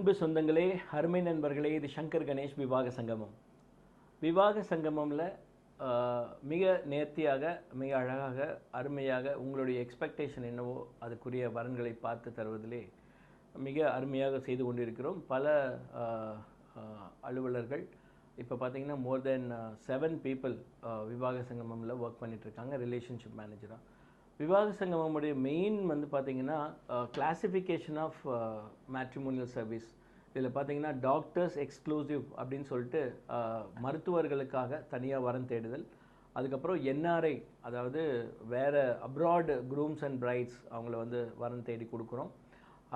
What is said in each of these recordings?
அன்பு சொந்தங்களே, அருமை நண்பர்களே, இது சங்கர் கணேஷ் விவாக சங்கமம். விவாக சங்கமமில் மிக நேர்த்தியாக, மிக அழகாக, அருமையாக உங்களுடைய எக்ஸ்பெக்டேஷன் என்னவோ அதுக்குரிய வரன்களை பார்த்து தருவதிலே மிக அருமையாக செய்து கொண்டிருக்கிறோம். பல அலுவலர்கள் இப்போ பார்த்தீங்கன்னா மோர் தென் 7 பீப்புள் விவாக சங்கமமில் ஒர்க் பண்ணிகிட்ருக்காங்க ரிலேஷன்ஷிப் மேனேஜராக. விவாக சங்கமமுடைய மெயின் வந்து பார்த்திங்கன்னா கிளாசிஃபிகேஷன் ஆஃப் மேட்ரிமோனியல் சர்வீஸ். இதில் பார்த்தீங்கன்னா டாக்டர்ஸ் எக்ஸ்க்ளூசிவ் அப்படின்னு சொல்லிட்டு மருத்துவர்களுக்காக தனியாக வரன் தேடுதல். அதுக்கப்புறம் என்ஆர்ஐ, அதாவது வேறு அப்ராட் க்ரூம்ஸ் அண்ட் பிரைட்ஸ், அவங்கள வந்து வரன் தேடி கொடுக்குறோம்.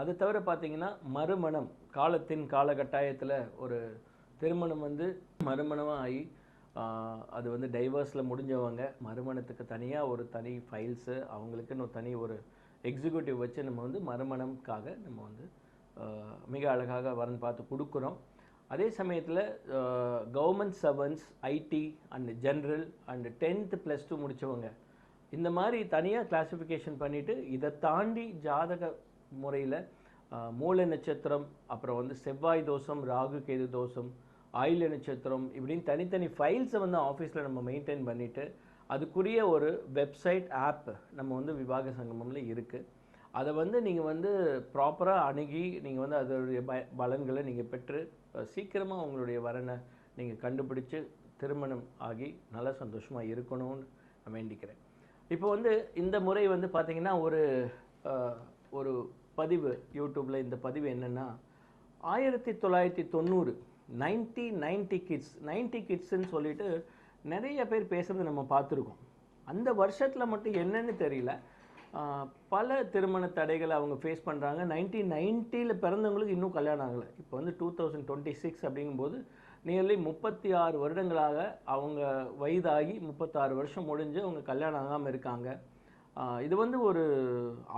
அது தவிர பார்த்திங்கன்னா மறுமணம், காலகட்டாயத்தில் ஒரு திருமணம் வந்து மறுமணமாக ஆகி அது வந்து டைவர்ஸில் முடிஞ்சவங்க மறுமணத்துக்கு தனியாக ஒரு தனி ஃபைல்ஸு, அவங்களுக்குன்னு தனி ஒரு எக்ஸிக்யூட்டிவ் வச்சு நம்ம வந்து மறுமணம்காக நம்ம வந்து மிக அழகாக வரன் பார்த்து கொடுக்குறோம். அதே சமயத்தில் government servants, IT and general and 10th +2 முடித்தவங்க இந்த மாதிரி தனியாக கிளாஸிஃபிகேஷன் பண்ணிவிட்டு இதை தாண்டி ஜாதக முறையில் மூல நட்சத்திரம், அப்புறம் வந்து செவ்வாய் தோஷம், ராகு கேது தோஷம், ஆயில்ய நட்சத்திரம், இப்படின்னு தனித்தனி ஃபைல்ஸை வந்து ஆஃபீஸில் நம்ம மெயின்டைன் பண்ணிவிட்டு அதுக்குரிய ஒரு வெப்சைட் ஆப் நம்ம வந்து விவாக சங்கமமில் இருக்குது. அதை வந்து நீங்கள் வந்து ப்ராப்பராக அணுகி நீங்கள் வந்து அதோடைய பலன்களை நீங்கள் பெற்று சீக்கிரமாக உங்களுடைய வரனை நீங்கள் கண்டுபிடிச்சி திருமணம் ஆகி நல்லா சந்தோஷமாக இருக்கணும்னு நான் வேண்டிக்கிறேன். இப்போ வந்து இந்த முறை வந்து பார்த்திங்கன்னா ஒரு பதிவு யூடியூப்பில், இந்த பதிவு என்னென்னா 1990 90 கிட்ஸ் 90 கிட்ஸ்ன்னு சொல்லிட்டு நிறைய பேர் பேசுகிறது நம்ம பார்த்துருக்கோம். அந்த வருஷத்தில் மட்டும் என்னன்னு தெரியல, பல திருமண தடைகளை அவங்க ஃபேஸ் பண்ணுறாங்க. 1990 பிறந்தவங்களுக்கு இன்னும் கல்யாணம் ஆகலை. இப்போ வந்து 2026 அப்படிங்கும்போது நியர்லி 36 வருடங்களாக அவங்க வயதாகி 36 வருஷம் முடிஞ்சு அவங்க கல்யாணம் ஆகாமல் இருக்காங்க. இது வந்து ஒரு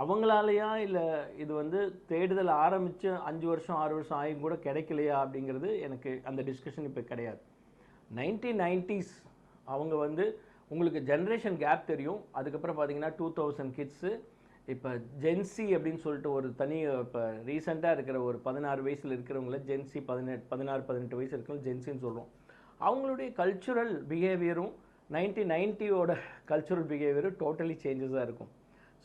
அவங்களாலையா இல்லை இது வந்து தேடுதல் ஆரம்பித்து 5 வருஷம் 6 வருஷம் ஆகியும் கூட கிடைக்கலையா அப்படிங்கிறது எனக்கு அந்த டிஸ்கஷன் இப்போ கிடையாது. 1990s அவங்க வந்து உங்களுக்கு ஜென்ரேஷன் கேப் தெரியும். அதுக்கப்புறம் பார்த்தீங்கன்னா 2000 கிட்ஸு, இப்போ ஜென்சி அப்படின்னு சொல்லிட்டு ஒரு தனி, இப்போ ரீசெண்டாக இருக்கிற ஒரு 16 வயசில் இருக்கிறவங்கள ஜென்சி, 16-18 வயசு இருக்கிறவங்க ஜென்சின்னு சொல்கிறோம். அவங்களுடைய கல்ச்சுரல் பிஹேவியரும் 1990யோட கல்ச்சுரல் பிஹேவியரும் டோட்டலி சேஞ்சஸாக இருக்கும்.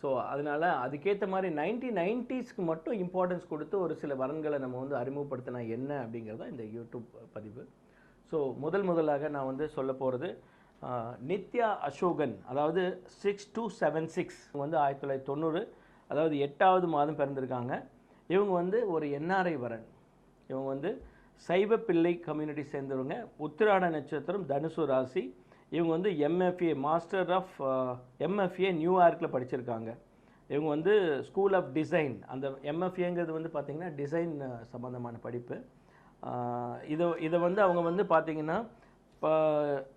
ஸோ அதனால் அதுக்கேற்ற மாதிரி 1990ஸ்க்கு மட்டும் இம்பார்ட்டன்ஸ் கொடுத்து ஒரு சில வரன்களை நம்ம வந்து அறிமுகப்படுத்தினா என்ன அப்படிங்கிறது தான் இந்த யூடியூப் பதிவு. ஸோ முதலாக நான் வந்து சொல்ல போகிறது நித்யா அசோகன், அதாவது 6276 வந்து 1990, அதாவது 8வது மாதம் பிறந்திருக்காங்க. இவங்க வந்து ஒரு என்ஆர்ஐ வரன். இவங்க வந்து சைவ பிள்ளை கம்யூனிட்டி சேர்ந்தவங்க. உத்திராட நட்சத்திரம், தனுசு ராசி. இவங்க வந்து எம்எஃப்ஏ, மாஸ்டர் ஆஃப் எம்எஃப்ஏ நியூயார்க்கில் படிச்சிருக்காங்க. இவங்க வந்து ஸ்கூல் ஆஃப் டிசைன், அந்த எம்எஃப்ஏங்கிறது வந்து பார்த்திங்கன்னா டிசைன் சம்மந்தமான படிப்பு. இதை வந்து அவங்க வந்து பார்த்திங்கன்னா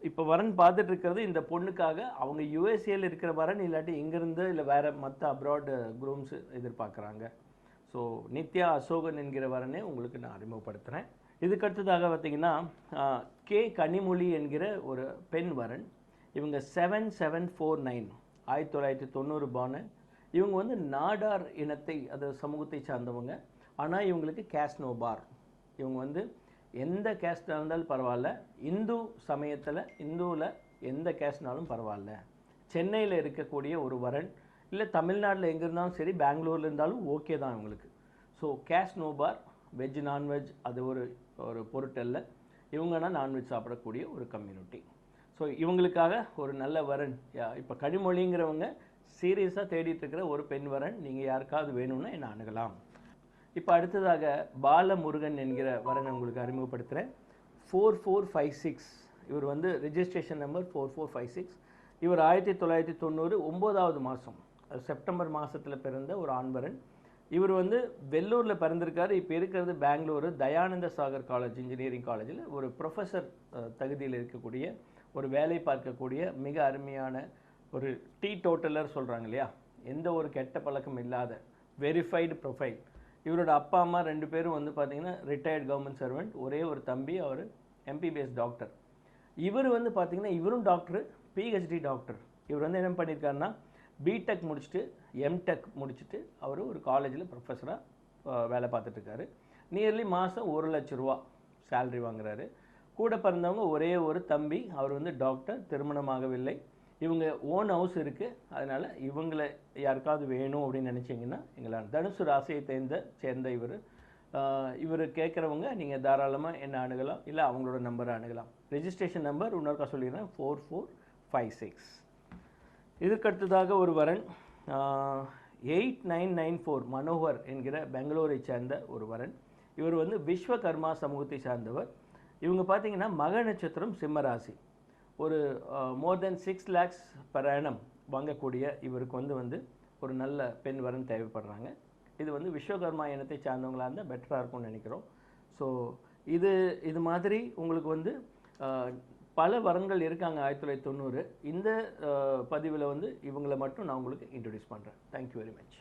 இப்போ வரன் பார்த்துட்டு இருக்கிறது இந்த பொண்ணுக்காக. அவங்க யுஎஸ்ஏல இருக்கிற வரன், இல்லாட்டி இங்கேருந்து இல்லை வேறு மற்ற அப்ராட் குரூம்ஸ் எதிர்பார்க்குறாங்க. ஸோ நித்யா அசோகன் என்கிற வரனே உங்களுக்கு நான் அறிமுகப்படுத்துகிறேன். இதுக்கடுத்ததாக பார்த்திங்கன்னா கே கனிமொழி என்கிற ஒரு பெண் வரன். இவங்க 7749 1990 பானு. இவங்க வந்து நாடார் இனத்தை, அது சமூகத்தை சார்ந்தவங்க. ஆனால் இவங்களுக்கு கேஸ்ட் நோ பார். இவங்க வந்து எந்த கேஸ்டாக இருந்தாலும் பரவாயில்ல, இந்து சமயத்தில் இந்துவில் எந்த கேஸ்ட்னாலும் பரவாயில்ல. சென்னையில் இருக்கக்கூடிய ஒரு வரன், இல்லை தமிழ்நாட்டில் எங்கே இருந்தாலும் சரி, பெங்களூரில் இருந்தாலும் ஓகே தான் இவங்களுக்கு. So caste no bar, veg non veg அது ஒரு பொருட்டல்ல. இவங்கன்னா நான்வெஜ் சாப்பிடக்கூடிய ஒரு கம்யூனிட்டி. ஸோ இவங்களுக்காக ஒரு நல்ல வரன். இப்போ கனிமொழிங்கிறவங்க சீரியஸாக தேடிட்டு இருக்கிற ஒரு பெண் வரன். நீங்கள் யாருக்காவது வேணும்னா என்னை அணுகலாம். இப்போ அடுத்ததாக பாலமுருகன் என்கிற வரனை உங்களுக்கு அறிமுகப்படுத்துகிறேன். 4456. இவர் வந்து ரிஜிஸ்ட்ரேஷன் நம்பர் 4456. இவர் 1990 9வது மாதம், செப்டம்பர் மாதத்தில் பிறந்த ஒரு ஆண்வரன். இவர் வந்து வெள்ளூரில் பிறந்திருக்காரு. இப்போ இருக்கிறது பெங்களூரு தயானந்த சாகர் காலேஜ், இன்ஜினியரிங் காலேஜில் ஒரு ப்ரொஃபஸர் தகுதியில் இருக்கக்கூடிய, ஒரு வேலை பார்க்கக்கூடிய மிக அருமையான ஒரு டீ டோட்டலர் சொல்கிறாங்க இல்லையா, எந்த ஒரு கெட்ட பழக்கம் இல்லாத வெரிஃபைடு ப்ரொஃபைல். இவரோட அப்பா அம்மா 2 பேரும் வந்து பார்த்திங்கன்னா ரிட்டையர்ட் கவர்மெண்ட் சர்வெண்ட். ஒரே ஒரு தம்பி, அவர் எம்பிபிஎஸ் டாக்டர். இவர் வந்து பார்த்திங்கன்னா இவரும் டாக்டர், பிஹெச்டி டாக்டர். இவர் வந்து என்ன பண்ணியிருக்காருன்னா பிடெக் முடிச்சுட்டு எம்டெக் முடிச்சுட்டு அவர் ஒரு காலேஜில் ப்ரொஃபஸராக வேலை பார்த்துட்ருக்காரு. நியர்லி மாதம் 1,00,000 சேலரி வாங்குறாரு. கூட பிறந்தவங்க ஒரே ஒரு தம்பி, அவர் வந்து டாக்டர், திருமணமாகவில்லை. இவங்க ஓன் ஹவுஸ் இருக்குது. அதனால் இவங்களை யாருக்காவது வேணும் அப்படின்னு நினச்சிங்கன்னா எங்களால் தனுசு ராசியை சேர்ந்த இவர் கேட்குறவங்க நீங்கள் தாராளமாக என்ன அணுகலாம், இல்லை அவங்களோட நம்பரை அணுகலாம். ரெஜிஸ்ட்ரேஷன் நம்பர் இன்னொருக்கா சொல்லிடுறேன், 4456. இதற்கடுத்ததாக ஒரு வரன் 8994 மனோகர் என்கிற பெங்களூரை சேர்ந்த ஒரு வரன். இவர் வந்து விஸ்வகர்மா சமூகத்தை சார்ந்தவர். இவங்க பார்த்தீங்கன்னா மக நட்சத்திரம் சிம்மராசி. ஒரு மோர் தென் 6 lakhs per annum வாங்கக்கூடிய இவருக்கு வந்து ஒரு நல்ல பெண் வரன் தேவைப்படுறாங்க. இது வந்து விஸ்வகர்மா இனத்தை சார்ந்தவங்களாக இருந்தால் பெட்டராக இருக்கும்னு நினைக்கிறோம். ஸோ இது மாதிரி உங்களுக்கு வந்து பல வரன்கள் இருக்காங்க 1990. இந்த பதிவில் வந்து இவங்களை மட்டும் நான் உங்களுக்கு இன்ட்ரடியூஸ் பண்ணுறேன். Thank you very much.